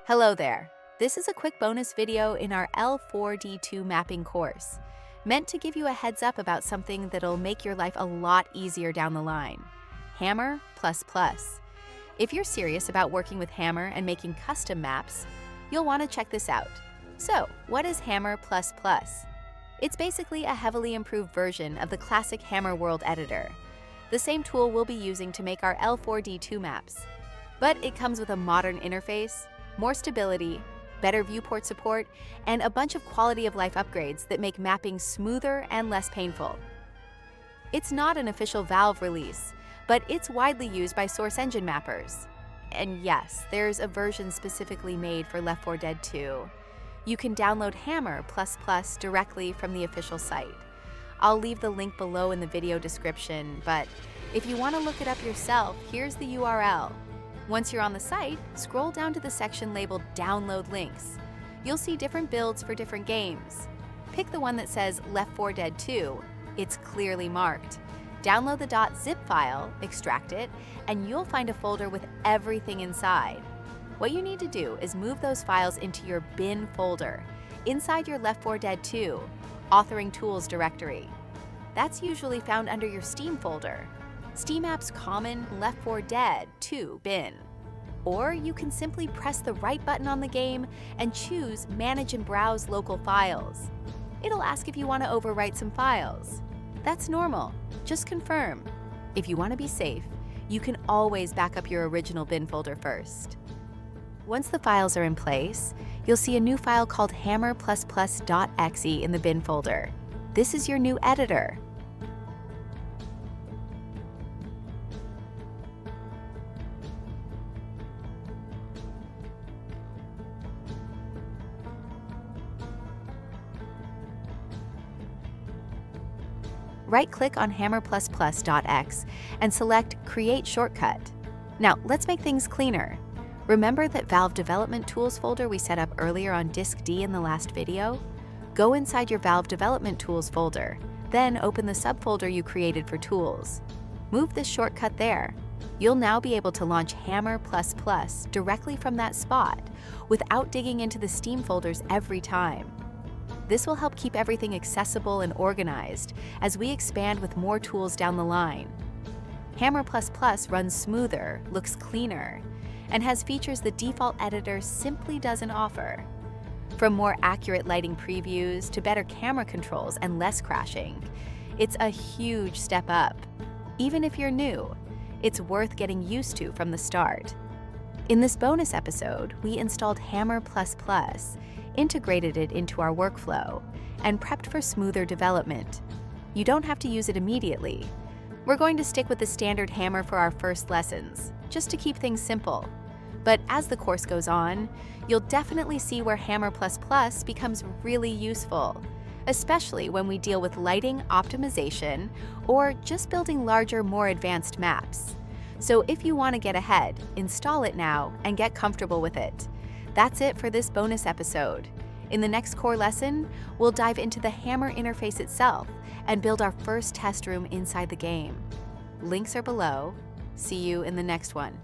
Hello there. This is a quick bonus video in our L4D2 mapping course, meant to give you a heads up about something that'll make your life a lot easier down the line. Hammer++. If you're serious about working with Hammer and making custom maps, you'll want to check this out. So, what is Hammer++? It's basically a heavily improved version of the classic Hammer World editor, the same tool we'll be using to make our L4D2 maps. But it comes with a modern interface, more stability, better viewport support, and a bunch of quality of life upgrades that make mapping smoother and less painful. It's not an official Valve release, but it's widely used by source engine mappers. And yes, there's a version specifically made for Left 4 Dead 2. You can download Hammer++ directly from the official site. I'll leave the link below in the video description, but if you want to look it up yourself, here's the URL. Once you're on the site, scroll down to the section labeled Download Links. You'll see different builds for different games. Pick the one that says Left 4 Dead 2. It's clearly marked. Download the .zip file, extract it, and you'll find a folder with everything inside. What you need to do is move those files into your bin folder, inside your Left 4 Dead 2, Authoring Tools directory. That's usually found under your Steam folder. Steam App's common Left 4 Dead 2 bin. Or you can simply press the right button on the game and choose Manage and Browse Local Files. It'll ask if you want to overwrite some files. That's normal. Just confirm. If you want to be safe, you can always back up your original bin folder first. Once the files are in place, you'll see a new file called hammer++.exe in the bin folder. This is your new editor. Right-click on hammer++.exe and select Create Shortcut. Now, let's make things cleaner. Remember that Valve Development Tools folder we set up earlier on Disk D in the last video? Go inside your Valve Development Tools folder, then open the subfolder you created for Tools. Move this shortcut there. You'll now be able to launch Hammer++ directly from that spot, without digging into the Steam folders every time. This will help keep everything accessible and organized as we expand with more tools down the line. Hammer++ runs smoother, looks cleaner, and has features the default editor simply doesn't offer. From more accurate lighting previews to better camera controls and less crashing, it's a huge step up. Even if you're new, it's worth getting used to from the start. In this bonus episode, we installed Hammer++, integrated it into our workflow, and prepped for smoother development. You don't have to use it immediately. We're going to stick with the standard Hammer for our first lessons, just to keep things simple. But as the course goes on, you'll definitely see where Hammer++ becomes really useful, especially when we deal with lighting optimization or just building larger, more advanced maps. So if you want to get ahead, install it now and get comfortable with it. That's it for this bonus episode. In the next core lesson, we'll dive into the Hammer interface itself and build our first test room inside the game. Links are below. See you in the next one.